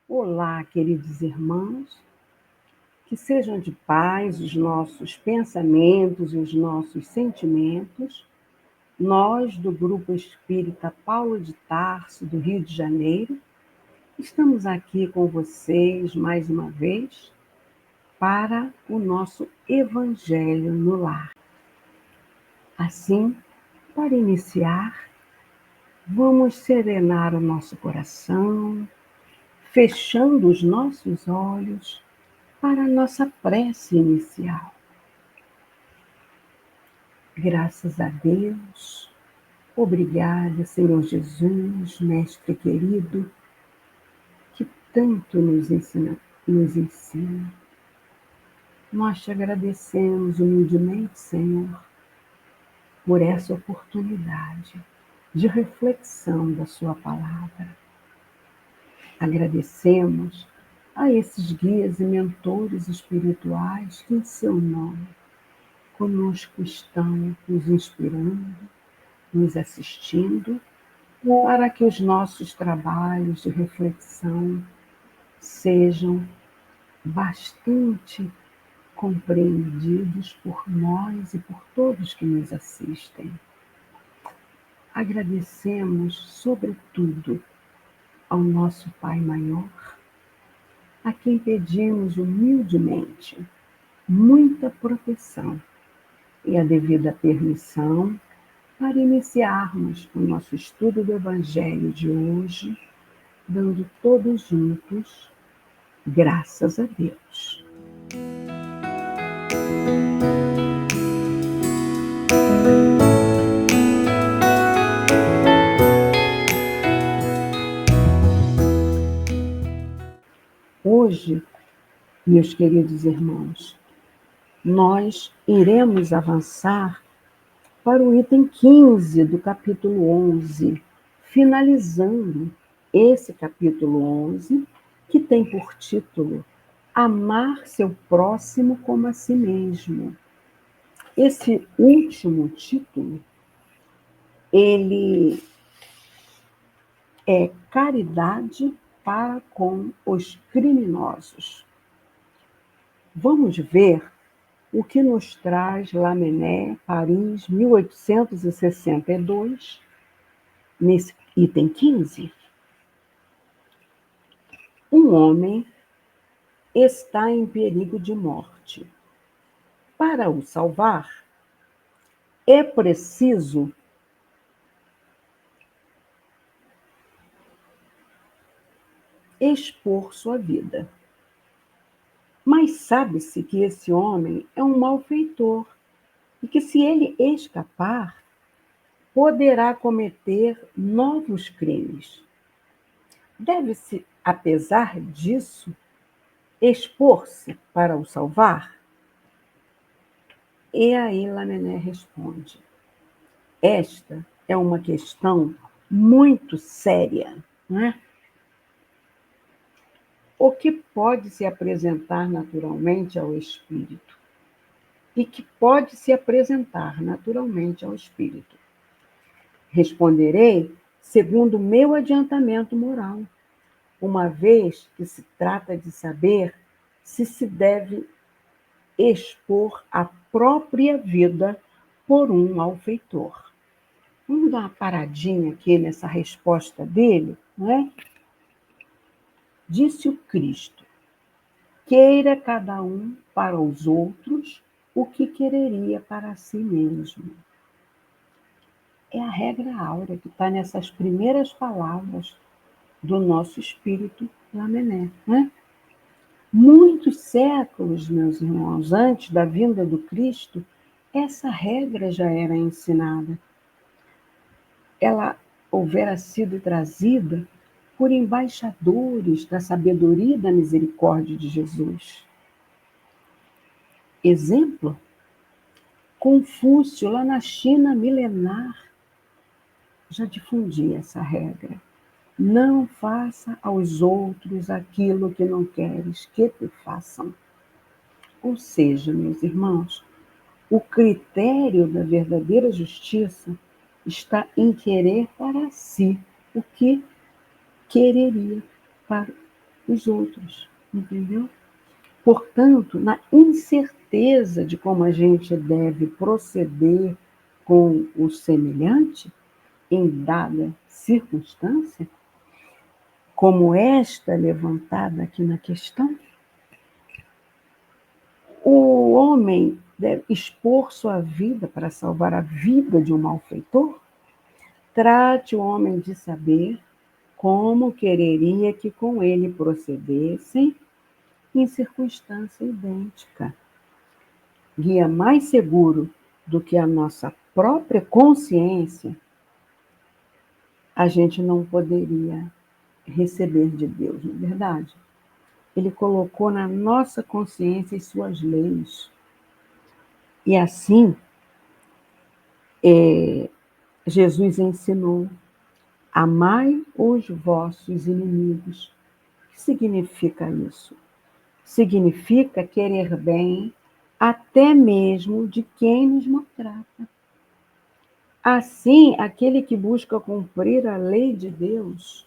Olá, queridos irmãos, que sejam de paz os nossos pensamentos e os nossos sentimentos. Nós, do Grupo Espírita Paulo de Tarso, do Rio de Janeiro, estamos aqui com vocês mais uma vez para o nosso Evangelho no Lar. Assim, para iniciar, vamos serenar o nosso coração, fechando os nossos olhos para a nossa prece inicial. Graças a Deus, obrigada, Senhor Jesus, Mestre querido, que tanto nos ensina. Nós te agradecemos humildemente, Senhor, por essa oportunidade de reflexão da sua palavra. Agradecemos a esses guias e mentores espirituais que, em seu nome, conosco estão nos inspirando, nos assistindo, para que os nossos trabalhos de reflexão sejam bastante compreendidos por nós e por todos que nos assistem. Agradecemos, sobretudo, ao nosso Pai Maior, a quem pedimos humildemente muita proteção e a devida permissão para iniciarmos o nosso estudo do Evangelho de hoje, dando todos juntos graças a Deus. Hoje, meus queridos irmãos, nós iremos avançar para o item 15 do capítulo 11, finalizando esse capítulo 11, que tem por título Amar seu próximo como a si mesmo. Esse último título, ele é caridade para com os criminosos. Vamos ver o que nos traz Lamennais, Paris, 1862, nesse item 15. Um homem está em perigo de morte. Para o salvar, é preciso expor sua vida. Mas sabe-se que esse homem é um malfeitor e que, se ele escapar, poderá cometer novos crimes. Deve-se, apesar disso, expor-se para o salvar? E aí Lamennais responde: esta é uma questão muito séria, não é? O que pode se apresentar naturalmente ao espírito e que pode se apresentar naturalmente ao espírito? Responderei segundo o meu adiantamento moral, uma vez que se trata de saber se se deve expor a própria vida por um malfeitor. Vamos dar uma paradinha aqui nessa resposta dele, não é? Disse o Cristo: queira cada um para os outros o que quereria para si mesmo. É a regra áurea que está nessas primeiras palavras do nosso espírito Lamennais, né? Muitos séculos, meus irmãos, antes da vinda do Cristo, essa regra já era ensinada. Ela houvera sido trazida por embaixadores da sabedoria e da misericórdia de Jesus. Exemplo, Confúcio, lá na China milenar, já difundia essa regra. Não faça aos outros aquilo que não queres que te façam. Ou seja, meus irmãos, o critério da verdadeira justiça está em querer para si o que quereria para os outros, entendeu? Portanto, na incerteza de como a gente deve proceder com o semelhante, em dada circunstância, como esta levantada aqui na questão, o homem deve expor sua vida para salvar a vida de um malfeitor? Trate o homem de saber como quereria que com ele procedessem em circunstância idêntica. Guia mais seguro do que a nossa própria consciência, a gente não poderia receber de Deus, não é verdade? Ele colocou na nossa consciência as suas leis. E assim, Jesus ensinou: amai os vossos inimigos. O que significa isso? Significa querer bem até mesmo de quem nos maltrata. Assim, aquele que busca cumprir a lei de Deus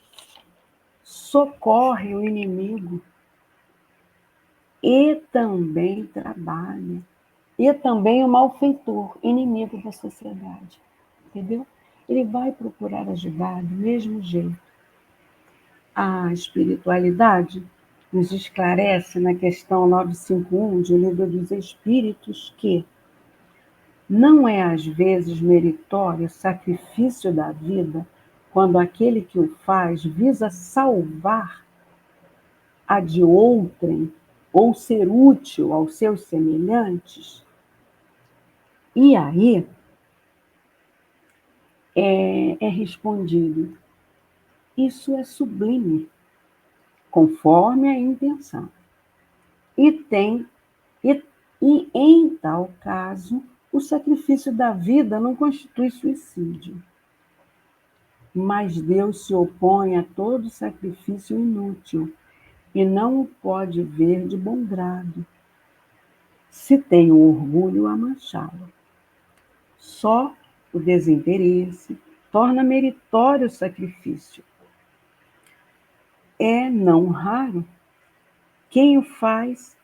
socorre o inimigo e também trabalha. E também o malfeitor, inimigo da sociedade. Entendeu? Ele vai procurar ajudar do mesmo jeito. A espiritualidade nos esclarece na questão 951 do Livro dos Espíritos que não é às vezes meritório o sacrifício da vida quando aquele que o faz visa salvar a de outrem ou ser útil aos seus semelhantes. E aí é respondido: isso é sublime, conforme a intenção. E tem e em tal caso, o sacrifício da vida não constitui suicídio. Mas Deus se opõe a todo sacrifício inútil e não o pode ver de bom grado. Se tem o orgulho a manchá-lo. Só o desinteresse torna meritório o sacrifício. É não raro quem o faz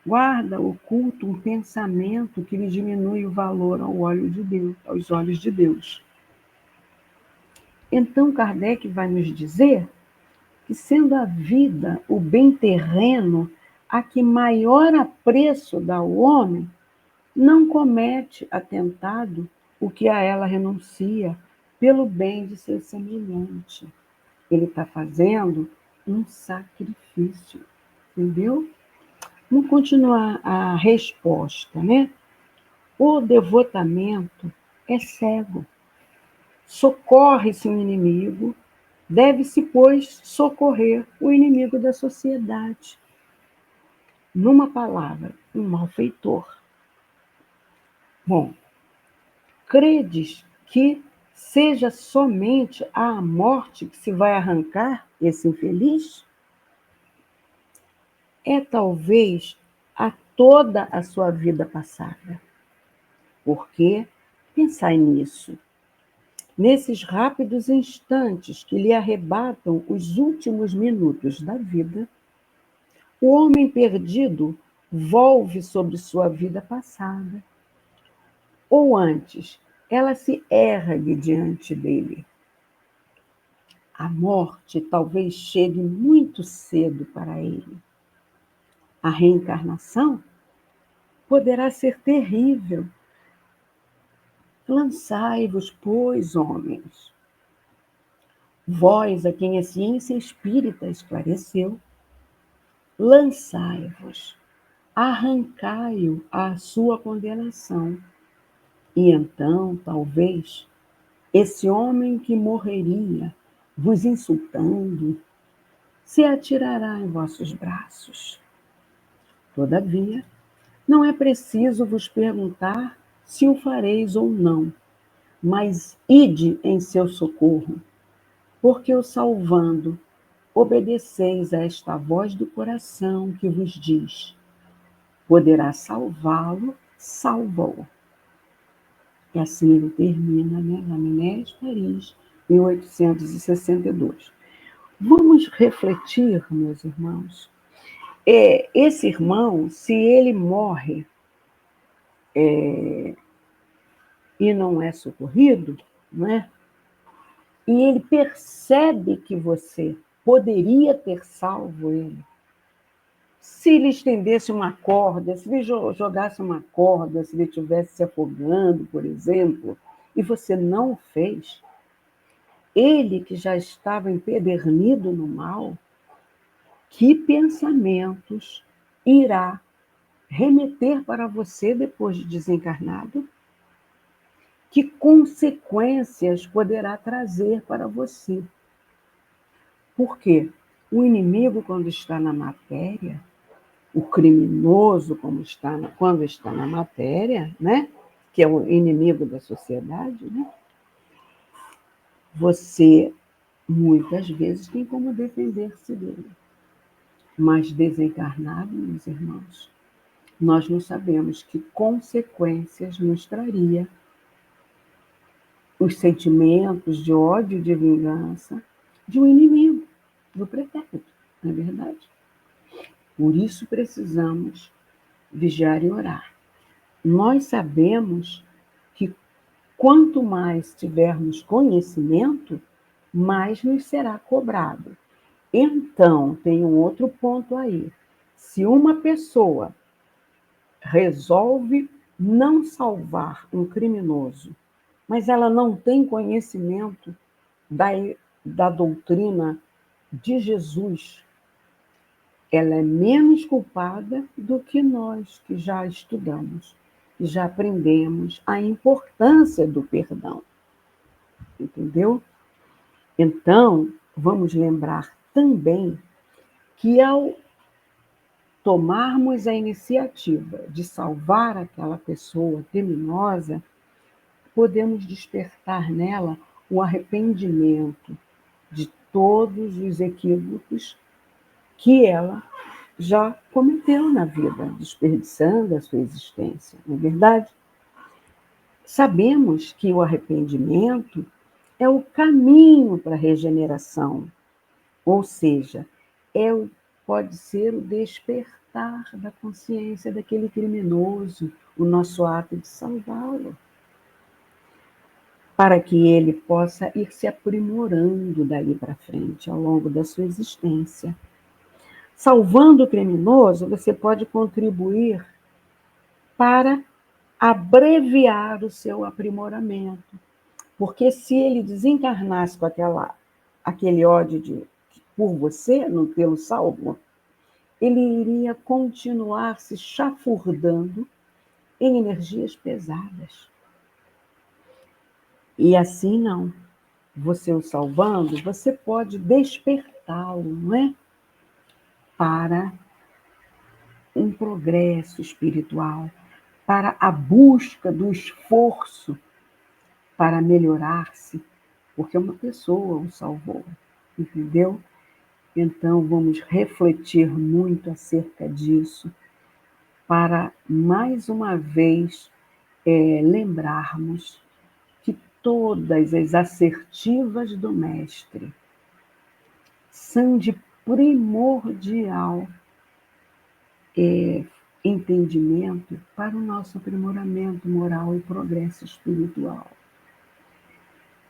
guarda oculto um pensamento que lhe diminui o valor ao olho de Deus, aos olhos de Deus. Então Kardec vai nos dizer que, sendo a vida o bem terreno a que maior apreço dá o homem, não comete atentado o que a ela renuncia pelo bem de seu semelhante. Ele está fazendo um sacrifício, entendeu? Vamos continuar a resposta, né? O devotamento é cego. Socorre-se um inimigo, deve-se, pois, socorrer o inimigo da sociedade. Numa palavra, um malfeitor. Bom, credes que seja somente à morte que se vai arrancar esse infeliz? É talvez a toda a sua vida passada. Porque, pensai nisso, nesses rápidos instantes que lhe arrebatam os últimos minutos da vida, o homem perdido volve sobre sua vida passada. Ou antes, ela se ergue diante dele. A morte talvez chegue muito cedo para ele. A reencarnação poderá ser terrível. Lançai-vos, pois, homens, vós a quem a ciência espírita esclareceu, lançai-vos, arrancai-o à sua condenação. E então, talvez, esse homem que morreria vos insultando se atirará em vossos braços. Todavia, não é preciso vos perguntar se o fareis ou não, mas ide em seu socorro, porque o salvando, obedeceis a esta voz do coração que vos diz: poderá salvá-lo, salva-o. E assim ele termina, né? Lamennais, Paris, 1862. Vamos refletir, meus irmãos. Esse irmão, se ele morre e não é socorrido, não é? E ele percebe que você poderia ter salvo ele, se ele estendesse uma corda, se ele jogasse uma corda, se ele estivesse se afogando, por exemplo, e você não o fez, ele que já estava empedernido no mal, que pensamentos irá remeter para você depois de desencarnado? Que consequências poderá trazer para você? Porque o inimigo, quando está na matéria, o criminoso, quando está na matéria, né? Que é o inimigo da sociedade, né? Você, muitas vezes, tem como defender-se dele. Mas desencarnado, meus irmãos, nós não sabemos que consequências nos traria os sentimentos de ódio e de vingança de um inimigo, do pretérito, não é verdade? Por isso precisamos vigiar e orar. Nós sabemos que quanto mais tivermos conhecimento, mais nos será cobrado. Então, tem um outro ponto aí. Se uma pessoa resolve não salvar um criminoso, mas ela não tem conhecimento da doutrina de Jesus, ela é menos culpada do que nós que já estudamos, que já aprendemos a importância do perdão. Entendeu? Então, vamos lembrar também que ao tomarmos a iniciativa de salvar aquela pessoa criminosa, podemos despertar nela o arrependimento de todos os equívocos que ela já cometeu na vida, desperdiçando a sua existência, não é verdade? Sabemos que o arrependimento é o caminho para a regeneração, ou seja, pode ser o despertar da consciência daquele criminoso, o nosso ato de salvá-lo, para que ele possa ir se aprimorando dali para frente, ao longo da sua existência. Salvando o criminoso, você pode contribuir para abreviar o seu aprimoramento. Porque se ele desencarnasse com aquele ódio por você, não tê-lo salvo, ele iria continuar se chafurdando em energias pesadas. E assim não. Você o salvando, você pode despertá-lo, não é? Para um progresso espiritual, para a busca do esforço para melhorar-se, porque uma pessoa o salvou, entendeu? Então, vamos refletir muito acerca disso, para, mais uma vez, lembrarmos que todas as assertivas do Mestre são de primordial entendimento para o nosso aprimoramento moral e progresso espiritual.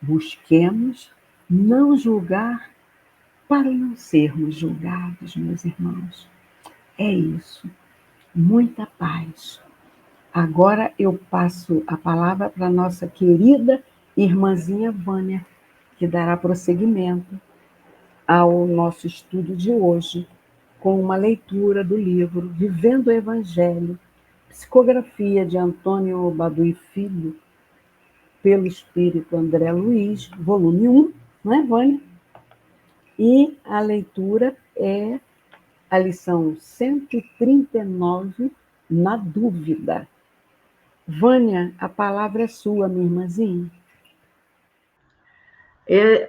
Busquemos não julgar para não sermos julgados, meus irmãos. É isso. Muita paz. Agora eu passo a palavra para a nossa querida irmãzinha Vânia, que dará prosseguimento ao nosso estudo de hoje, com uma leitura do livro Vivendo o Evangelho, psicografia de Antônio Baduy Filho, pelo Espírito André Luiz, volume 1, não é, Vânia? E a leitura é a lição 139, na dúvida. Vânia, a palavra é sua, minha irmãzinha.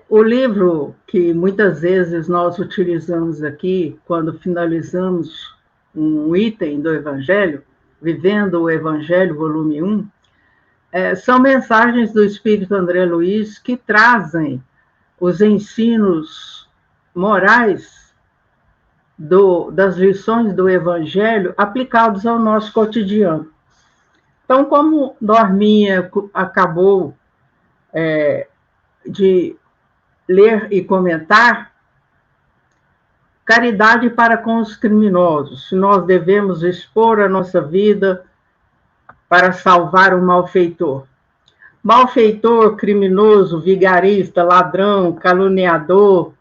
O livro que muitas vezes nós utilizamos aqui, quando finalizamos um item do Evangelho, Vivendo o Evangelho, volume 1, são mensagens do Espírito André Luiz que trazem os ensinos morais das lições do Evangelho aplicados ao nosso cotidiano. Então, como Norminha acabou de ler e comentar, caridade para com os criminosos. Se nós devemos expor a nossa vida para salvar o malfeitor. Malfeitor, criminoso, vigarista, ladrão, caluniador,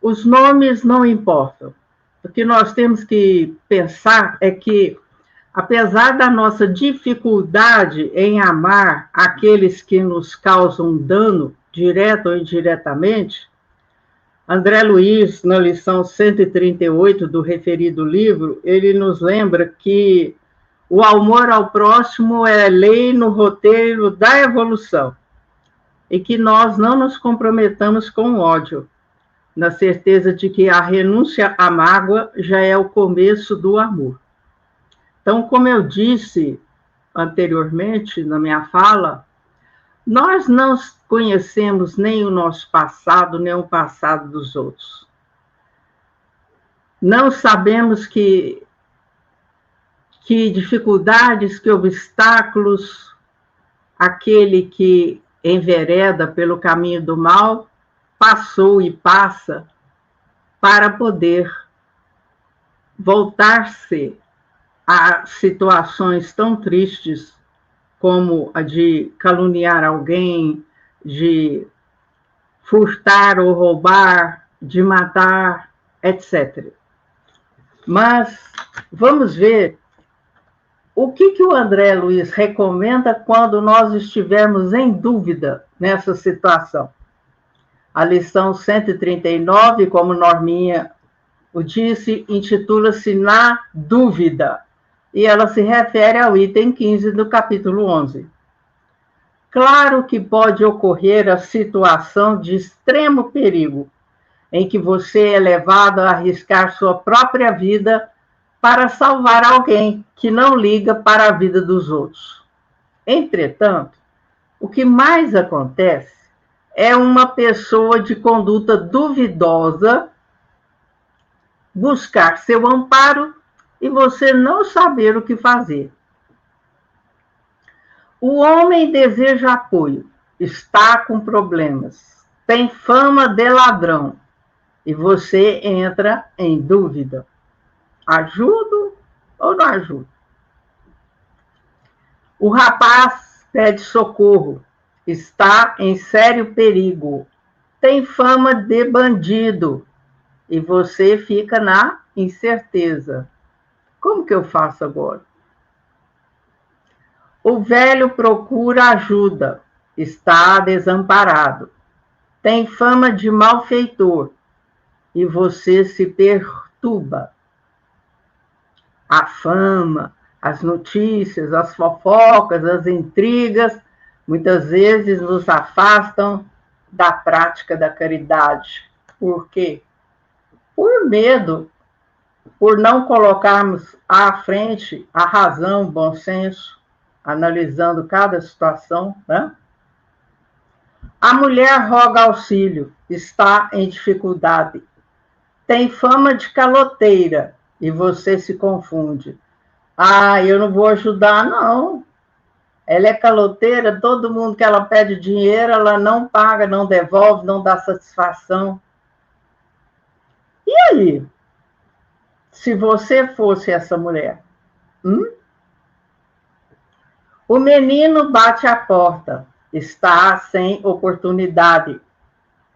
os nomes não importam. O que nós temos que pensar é que, apesar da nossa dificuldade em amar aqueles que nos causam dano, direto ou indiretamente, André Luiz, na lição 138 do referido livro, ele nos lembra que o amor ao próximo é lei no roteiro da evolução e que nós não nos comprometamos com o ódio, na certeza de que a renúncia à mágoa já é o começo do amor. Então, como eu disse anteriormente na minha fala, nós não conhecemos nem o nosso passado, nem o passado dos outros. Não sabemos que dificuldades, que obstáculos aquele que envereda pelo caminho do mal passou e passa para poder voltar-se a situações tão tristes como a de caluniar alguém, de furtar ou roubar, de matar, etc. Mas vamos ver o que o André Luiz recomenda quando nós estivermos em dúvida nessa situação. A lição 139, como Norminha o disse, intitula-se Na Dúvida, e ela se refere ao item 15 do capítulo 11. Claro que pode ocorrer a situação de extremo perigo, em que você é levado a arriscar sua própria vida para salvar alguém que não liga para a vida dos outros. Entretanto, o que mais acontece é uma pessoa de conduta duvidosa buscar seu amparo e você não saber o que fazer. O homem deseja apoio, está com problemas, tem fama de ladrão e você entra em dúvida. Ajudo ou não ajudo? O rapaz pede socorro, está em sério perigo, tem fama de bandido e você fica na incerteza. Como que eu faço agora? O velho procura ajuda, está desamparado, tem fama de malfeitor e você se perturba. A fama, as notícias, as fofocas, as intrigas, muitas vezes nos afastam da prática da caridade. Por quê? Por medo, por não colocarmos à frente a razão, o bom senso, analisando cada situação, né? A mulher roga auxílio, está em dificuldade, tem fama de caloteira e você se confunde. Ah, eu não vou ajudar, não. Ela é caloteira, todo mundo que ela pede dinheiro, ela não paga, não devolve, não dá satisfação. E aí? Se você fosse essa mulher? O menino bate à porta, está sem oportunidade,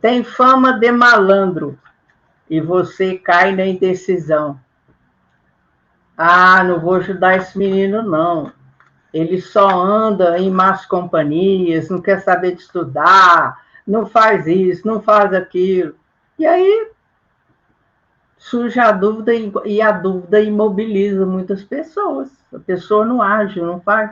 tem fama de malandro e você cai na indecisão. Ah, não vou ajudar esse menino, não. Ele só anda em más companhias, não quer saber de estudar, não faz isso, não faz aquilo. E aí surge a dúvida e a dúvida imobiliza muitas pessoas. A pessoa não age, não faz.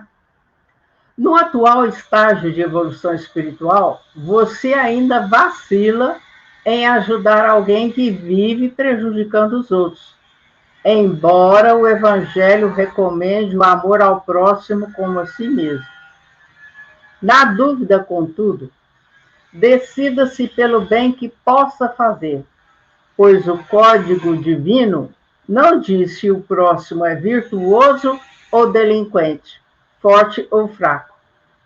No atual estágio de evolução espiritual, você ainda vacila em ajudar alguém que vive prejudicando os outros, embora o Evangelho recomende o amor ao próximo como a si mesmo. Na dúvida, contudo, decida-se pelo bem que possa fazer, pois o código divino não diz se o próximo é virtuoso ou delinquente, forte ou fraco.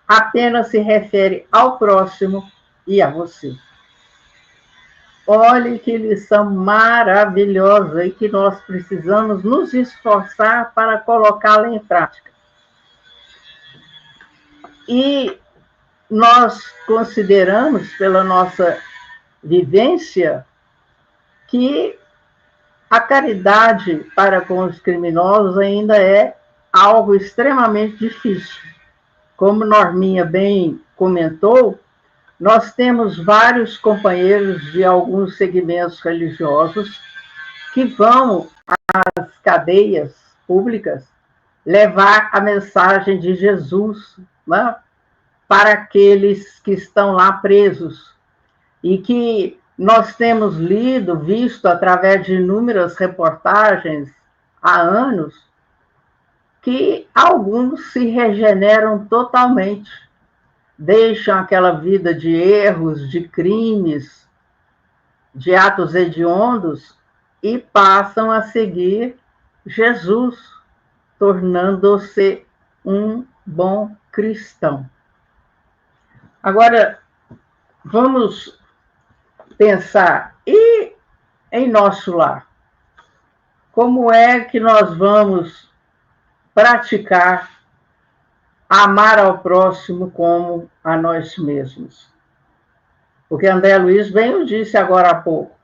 Apenas se refere ao próximo e a você. Olhe que lição maravilhosa e que nós precisamos nos esforçar para colocá-la em prática. E nós consideramos, pela nossa vivência, que a caridade para com os criminosos ainda é algo extremamente difícil. Como Norminha bem comentou, nós temos vários companheiros de alguns segmentos religiosos que vão às cadeias públicas levar a mensagem de Jesus, né, para aqueles que estão lá presos. E que nós temos lido, visto através de inúmeras reportagens há anos, que alguns se regeneram totalmente, deixam aquela vida de erros, de crimes, de atos hediondos e passam a seguir Jesus, tornando-se um bom cristão. Agora, vamos pensar, e em nosso lar? Como é que nós vamos praticar amar ao próximo como a nós mesmos? Porque André Luiz bem o disse agora há pouco.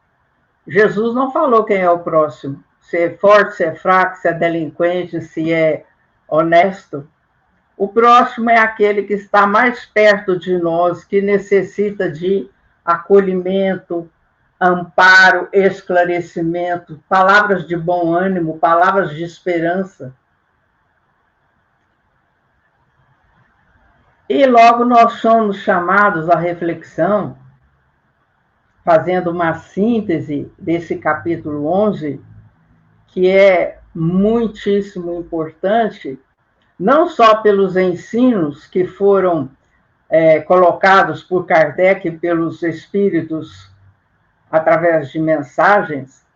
Jesus não falou quem é o próximo. Se é forte, se é fraco, se é delinquente, se é honesto. O próximo é aquele que está mais perto de nós, que necessita de acolhimento, amparo, esclarecimento, palavras de bom ânimo, palavras de esperança. E logo nós somos chamados à reflexão, fazendo uma síntese desse capítulo 11, que é muitíssimo importante, não só pelos ensinos que foram colocados por Kardec e pelos espíritos através de mensagens,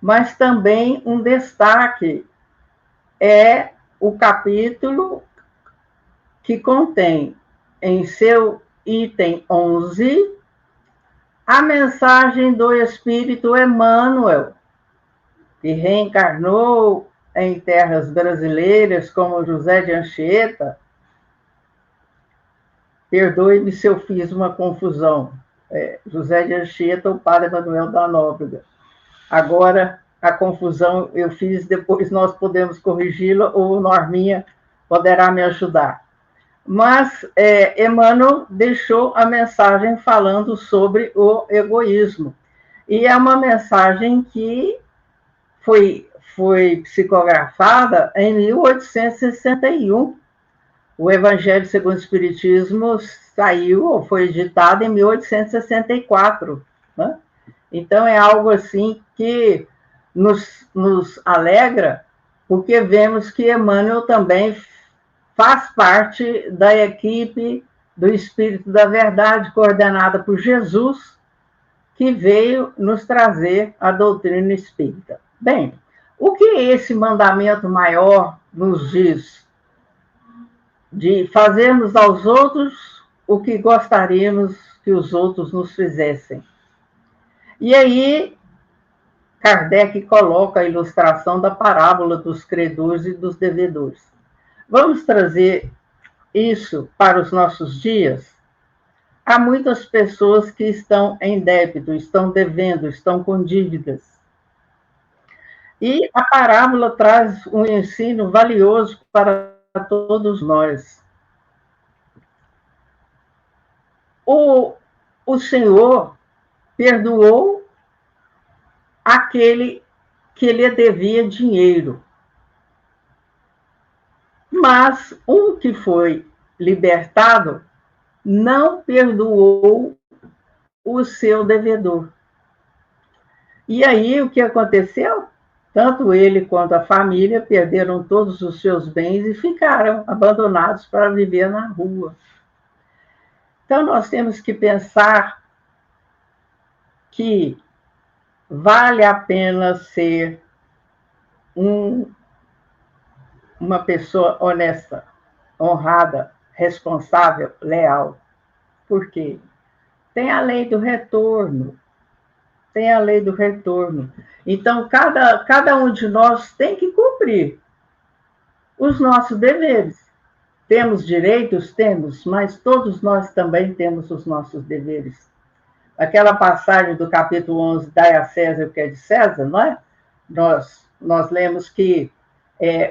mas também um destaque é o capítulo que contém em seu item 11 a mensagem do Espírito Emmanuel, que reencarnou em terras brasileiras como José de Anchieta. Perdoe-me se eu fiz uma confusão. José de Anchieta, o padre Manuel da Nóbrega. Agora, a confusão eu fiz, depois nós podemos corrigi-la, ou Norminha poderá me ajudar. Mas Emmanuel deixou a mensagem falando sobre o egoísmo. E é uma mensagem que foi psicografada em 1861. O Evangelho segundo o Espiritismo saiu, ou foi editado em 1864. Né? Então, é algo assim que nos alegra, porque vemos que Emmanuel também faz parte da equipe do Espírito da Verdade, coordenada por Jesus, que veio nos trazer a doutrina espírita. Bem, o que esse mandamento maior nos diz? De fazermos aos outros o que gostaríamos que os outros nos fizessem. E aí, Kardec coloca a ilustração da parábola dos credores e dos devedores. Vamos trazer isso para os nossos dias? Há muitas pessoas que estão em débito, estão devendo, estão com dívidas. E a parábola traz um ensino valioso para todos nós. O Senhor perdoou aquele que lhe devia dinheiro. Mas um que foi libertado não perdoou o seu devedor. E aí o que aconteceu? Tanto ele quanto a família perderam todos os seus bens e ficaram abandonados para viver na rua. Então, nós temos que pensar que vale a pena ser uma pessoa honesta, honrada, responsável, leal. Por quê? Tem a lei do retorno. Tem a lei do retorno. Então, cada um de nós tem que cumprir os nossos deveres. Temos direitos? Temos, mas todos nós também temos os nossos deveres. Aquela passagem do capítulo 11, dai a César o que é de César, não é? Nós lemos que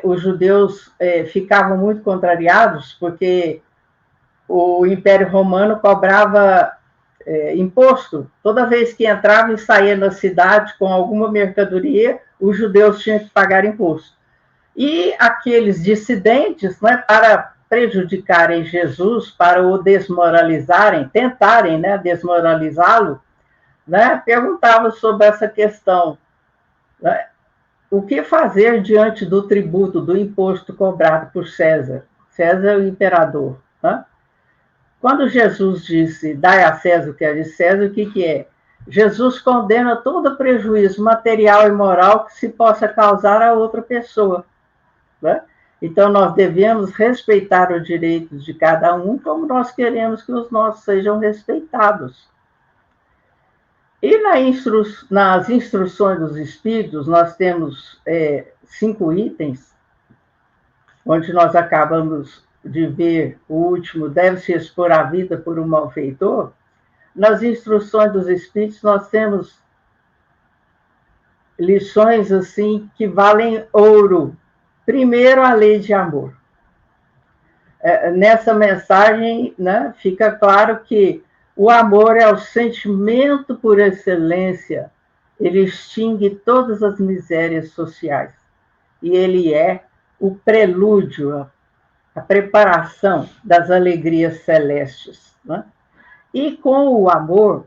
os judeus ficavam muito contrariados porque o Império Romano cobrava imposto. Toda vez que entrava e saía na cidade com alguma mercadoria, os judeus tinham que pagar imposto. E aqueles dissidentes, né, para prejudicarem Jesus, para o desmoralizarem, tentarem, né, desmoralizá-lo, né, perguntavam sobre essa questão. Né, o que fazer diante do tributo, do imposto cobrado por César? César é o imperador. Né? Quando Jesus disse, dai a César o que é de César, o que é? Jesus condena todo prejuízo material e moral que se possa causar a outra pessoa. Né? Então, nós devemos respeitar os direitos de cada um, como nós queremos que os nossos sejam respeitados. E nas instruções dos Espíritos, nós temos 5 itens, onde nós acabamos de ver o último, deve-se expor a vida por um malfeitor. Nas instruções dos Espíritos, nós temos lições assim que valem ouro. Primeiro, a lei de amor. Nessa mensagem, né, fica claro que o amor é o sentimento por excelência, ele extingue todas as misérias sociais. E ele é o prelúdio, a preparação das alegrias celestes. Né? E com o amor,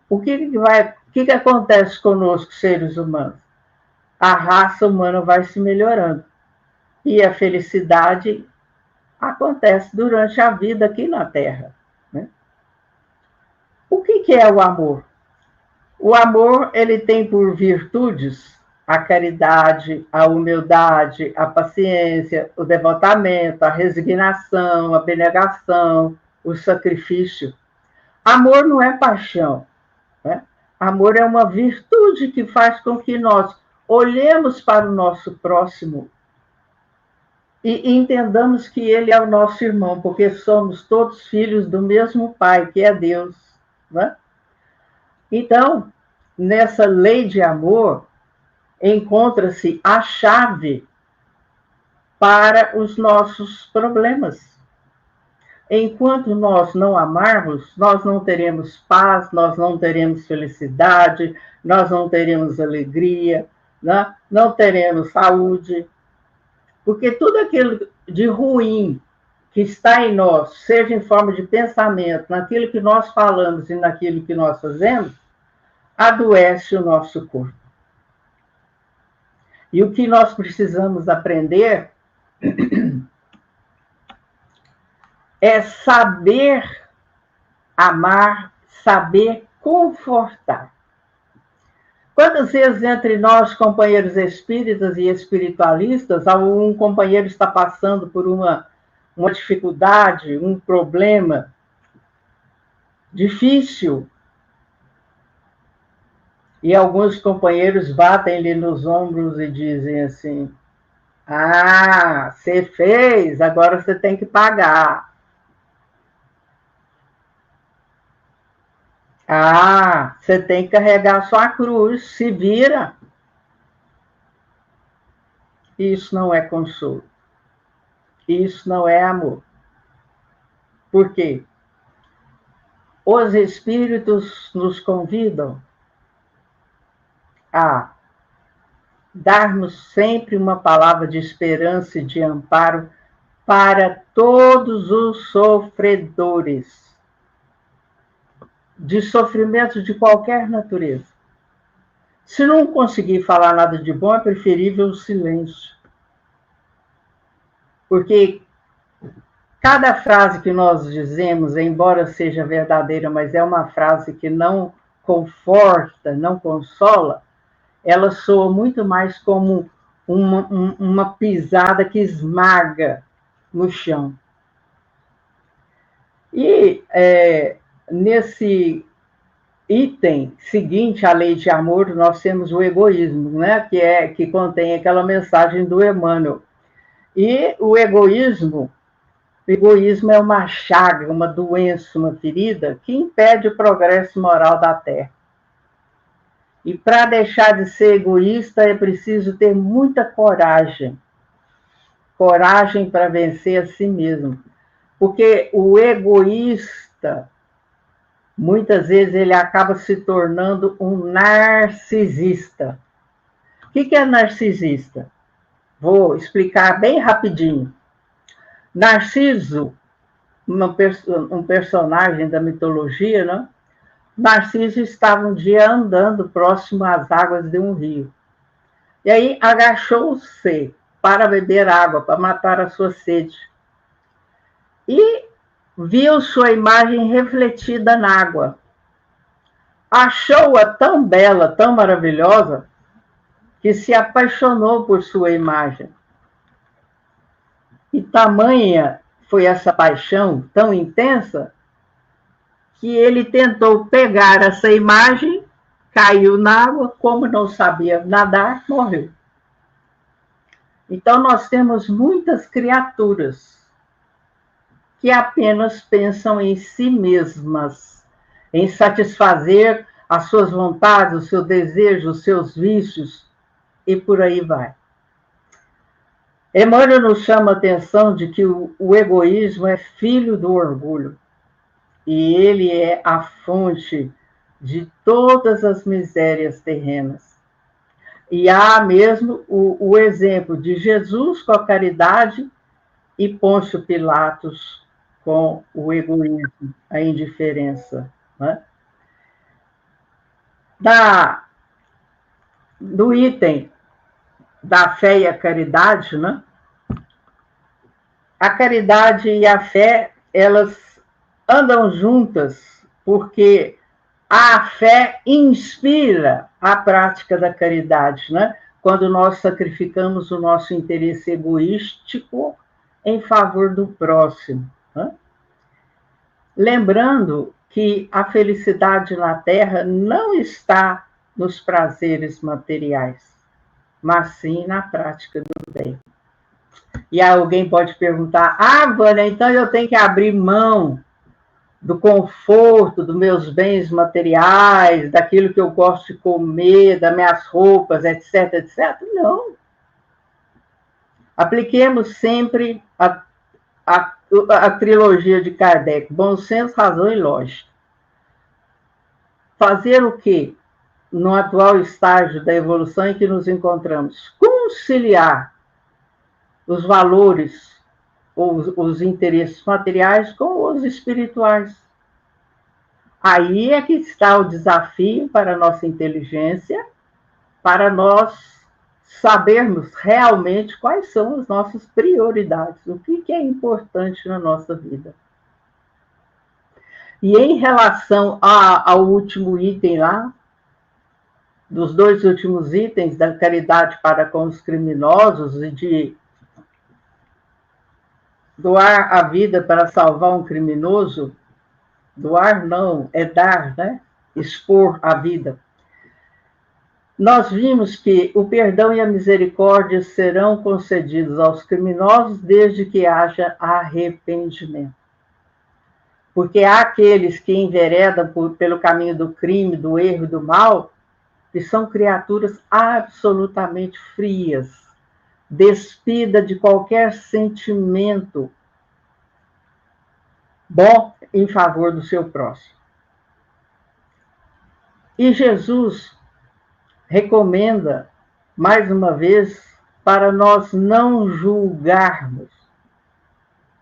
o que acontece conosco, seres humanos? A raça humana vai se melhorando. E a felicidade acontece durante a vida aqui na Terra. Né? O que é o amor? O amor, ele tem por virtudes a caridade, a humildade, a paciência, o devotamento, a resignação, a abnegação, o sacrifício. Amor não é paixão. Né? Amor é uma virtude que faz com que nós olhemos para o nosso próximo e entendamos que ele é o nosso irmão, porque somos todos filhos do mesmo Pai, que é Deus. Né? Então, nessa lei de amor, encontra-se a chave para os nossos problemas. Enquanto nós não amarmos, nós não teremos paz, nós não teremos felicidade, nós não teremos alegria, né? Não teremos saúde, porque tudo aquilo de ruim que está em nós, seja em forma de pensamento, naquilo que nós falamos e naquilo que nós fazemos, adoece o nosso corpo. E o que nós precisamos aprender é saber amar, saber confortar. Quantas vezes entre nós, companheiros espíritas e espiritualistas, um companheiro está passando por uma dificuldade, um problema difícil, e alguns companheiros batem-lhe nos ombros e dizem assim, ah, você fez, agora você tem que pagar. Ah, você tem que carregar sua cruz, se vira. Isso não é consolo. Isso não é amor. Por quê? Os espíritos nos convidam a darmos sempre uma palavra de esperança e de amparo para todos os sofredores de sofrimento de qualquer natureza. Se não conseguir falar nada de bom, é preferível o silêncio. Porque cada frase que nós dizemos, embora seja verdadeira, mas é uma frase que não conforta, não consola, ela soa muito mais como uma pisada que esmaga no chão. E nesse item seguinte à lei de amor, nós temos o egoísmo, né? que contém aquela mensagem do Emmanuel. E o egoísmo é uma chaga, uma doença, uma ferida que impede o progresso moral da Terra. E para deixar de ser egoísta é preciso ter muita coragem. Coragem para vencer a si mesmo. Porque o egoísta, muitas vezes, ele acaba se tornando um narcisista. O que é narcisista? Vou explicar bem rapidinho. Narciso, um personagem da mitologia, né? Narciso estava um dia andando próximo às águas de um rio. E aí agachou-se para beber água, para matar a sua sede. E viu sua imagem refletida na água. Achou-a tão bela, tão maravilhosa, que se apaixonou por sua imagem. E tamanha foi essa paixão tão intensa que ele tentou pegar essa imagem, caiu na água, como não sabia nadar, morreu. Então nós temos muitas criaturas que apenas pensam em si mesmas, em satisfazer as suas vontades, os seus desejos, os seus vícios, e por aí vai. Emmanuel nos chama a atenção de que o egoísmo é filho do orgulho, e ele é a fonte de todas as misérias terrenas. E há mesmo o exemplo de Jesus com a caridade e Pôncio Pilatos com o egoísmo, a indiferença. Né? Do item da fé e a caridade, né? A caridade e a fé, elas andam juntas, porque a fé inspira a prática da caridade, né? Quando nós sacrificamos o nosso interesse egoístico em favor do próximo. Né? Lembrando que a felicidade na Terra não está nos prazeres materiais, mas sim na prática do bem. E alguém pode perguntar: Vânia, então eu tenho que abrir mão do conforto, dos meus bens materiais, daquilo que eu gosto de comer, das minhas roupas, etc, etc. Não. Apliquemos sempre a trilogia de Kardec, bom senso, razão e lógica. Fazer o quê? No atual estágio da evolução em que nos encontramos? Conciliar os valores, os interesses materiais com os espirituais. Aí é que está o desafio para a nossa inteligência, para nós sabermos realmente quais são as nossas prioridades, o que é importante na nossa vida. E em relação ao último item lá, dos 2 últimos itens, da caridade para com os criminosos e de doar a vida para salvar um criminoso, doar não, é dar, né? Expor a vida. Nós vimos que o perdão e a misericórdia serão concedidos aos criminosos desde que haja arrependimento. Porque há aqueles que enveredam pelo caminho do crime, do erro e do mal, que são criaturas absolutamente frias, despidas de qualquer sentimento bom em favor do seu próximo. E Jesus recomenda, mais uma vez, para nós não julgarmos.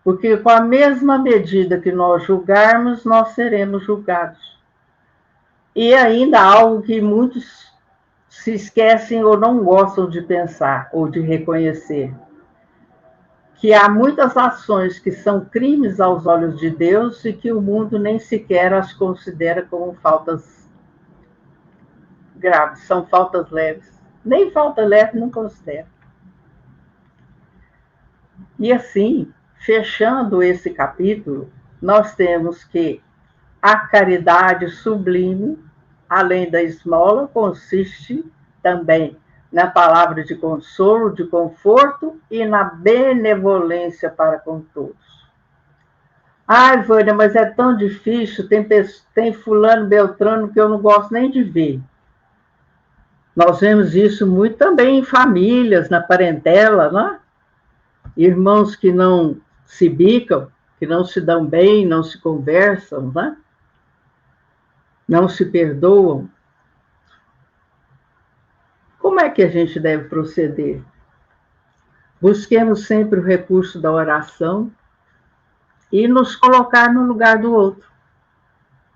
Porque com a mesma medida que nós julgarmos, nós seremos julgados. E ainda algo que muitos se esquecem ou não gostam de pensar ou de reconhecer, que há muitas ações que são crimes aos olhos de Deus e que o mundo nem sequer as considera como faltas graves, são faltas leves. Nem falta leve não considera. E assim, fechando esse capítulo, nós temos que a caridade sublime, além da esmola, consiste também na palavra de consolo, de conforto e na benevolência para com todos. Ai, Vânia, mas é tão difícil, tem fulano, beltrano, que eu não gosto nem de ver. Nós vemos isso muito também em famílias, na parentela, né? Irmãos que não se bicam, que não se dão bem, não se conversam, né? Não se perdoam. Como é que a gente deve proceder? Busquemos sempre o recurso da oração e nos colocar no lugar do outro.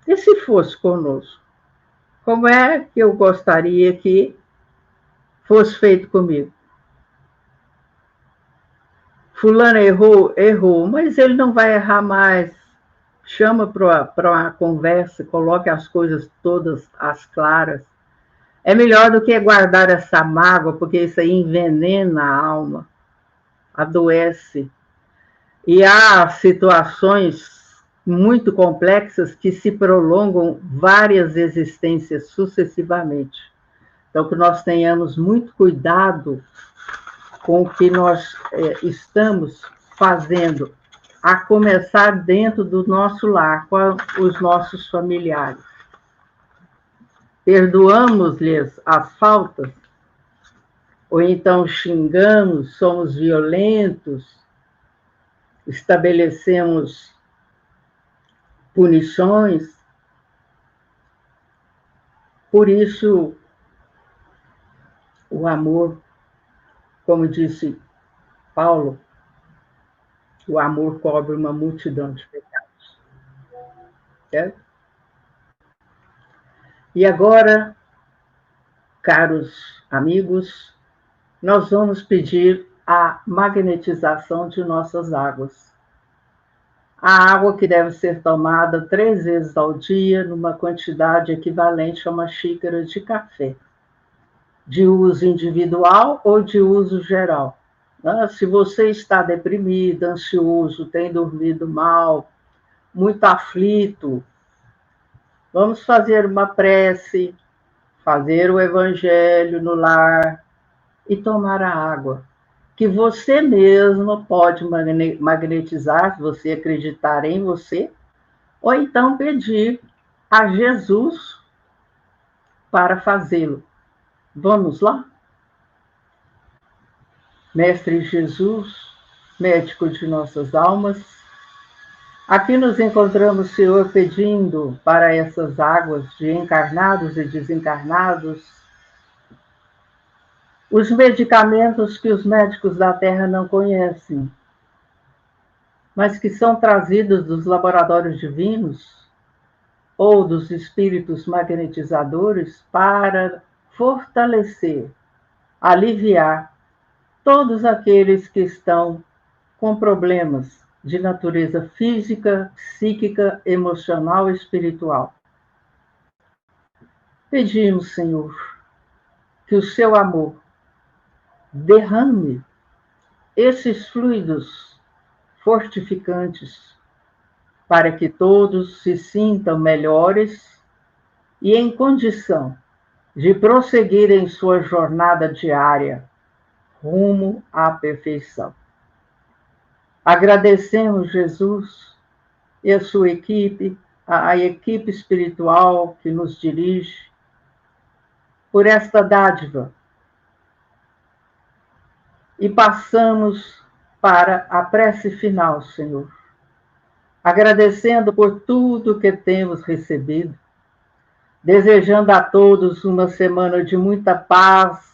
E se fosse conosco? Como é que eu gostaria que fosse feito comigo? Fulano errou, mas ele não vai errar mais. Chama para uma conversa, coloque as coisas todas às claras. É melhor do que guardar essa mágoa, porque isso aí envenena a alma, adoece. E há situações muito complexas que se prolongam várias existências sucessivamente. Então, que nós tenhamos muito cuidado com o que nós estamos fazendo, a começar dentro do nosso lar, com os nossos familiares. Perdoamos-lhes as faltas, ou então xingamos, somos violentos, estabelecemos punições. Por isso, o amor, como disse Paulo, o amor cobre uma multidão de pecados. Certo? E agora, caros amigos, nós vamos pedir a magnetização de nossas águas. A água que deve ser tomada 3 vezes ao dia, numa quantidade equivalente a uma xícara de café, de uso individual ou de uso geral. Se você está deprimido, ansioso, tem dormido mal, muito aflito, vamos fazer uma prece, fazer o evangelho no lar e tomar a água, que você mesmo pode magnetizar, se você acreditar em você, ou então pedir a Jesus para fazê-lo. Vamos lá? Mestre Jesus, médico de nossas almas, aqui nos encontramos, Senhor, pedindo para essas águas de encarnados e desencarnados os medicamentos que os médicos da Terra não conhecem, mas que são trazidos dos laboratórios divinos ou dos espíritos magnetizadores para fortalecer, aliviar todos aqueles que estão com problemas de natureza física, psíquica, emocional e espiritual. Pedimos, Senhor, que o seu amor derrame esses fluidos fortificantes para que todos se sintam melhores e em condição de prosseguir em sua jornada diária rumo à perfeição. Agradecemos, Jesus, e a sua equipe, a equipe espiritual que nos dirige, por esta dádiva. E passamos para a prece final, Senhor, agradecendo por tudo que temos recebido, desejando a todos uma semana de muita paz,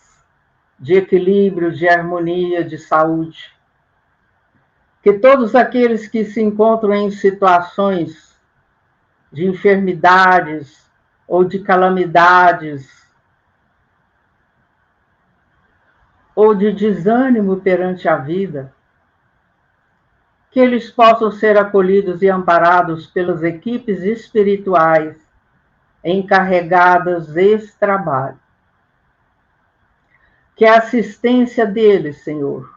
de equilíbrio, de harmonia, de saúde. Que todos aqueles que se encontram em situações de enfermidades ou de calamidades ou de desânimo perante a vida, que eles possam ser acolhidos e amparados pelas equipes espirituais encarregadas desse trabalho. Que a assistência deles, Senhor,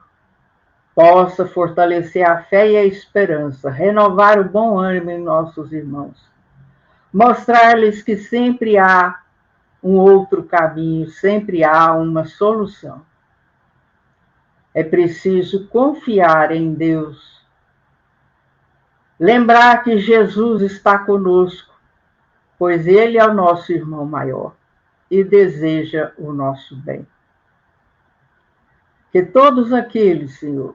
possa fortalecer a fé e a esperança, renovar o bom ânimo em nossos irmãos, mostrar-lhes que sempre há um outro caminho, sempre há uma solução. É preciso confiar em Deus, lembrar que Jesus está conosco, pois Ele é o nosso irmão maior e deseja o nosso bem. Que todos aqueles, Senhor,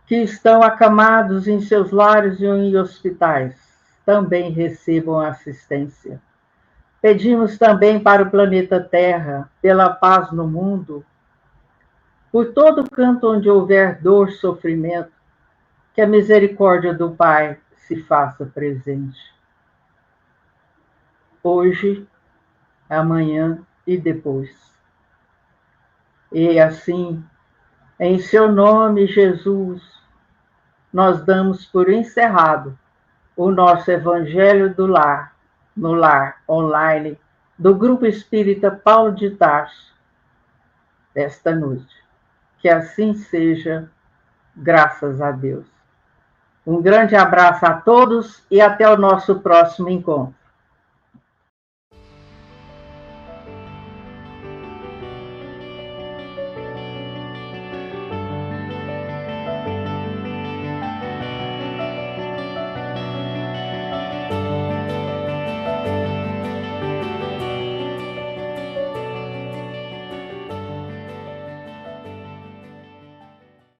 que estão acamados em seus lares e em hospitais, também recebam assistência. Pedimos também para o planeta Terra, pela paz no mundo, por todo canto onde houver dor, sofrimento, que a misericórdia do Pai se faça presente. Hoje, amanhã e depois. E assim, em seu nome, Jesus, nós damos por encerrado o nosso Evangelho do Lar, no lar online, do Grupo Espírita Paulo de Tarso, desta noite. Que assim seja, graças a Deus. Um grande abraço a todos e até o nosso próximo encontro.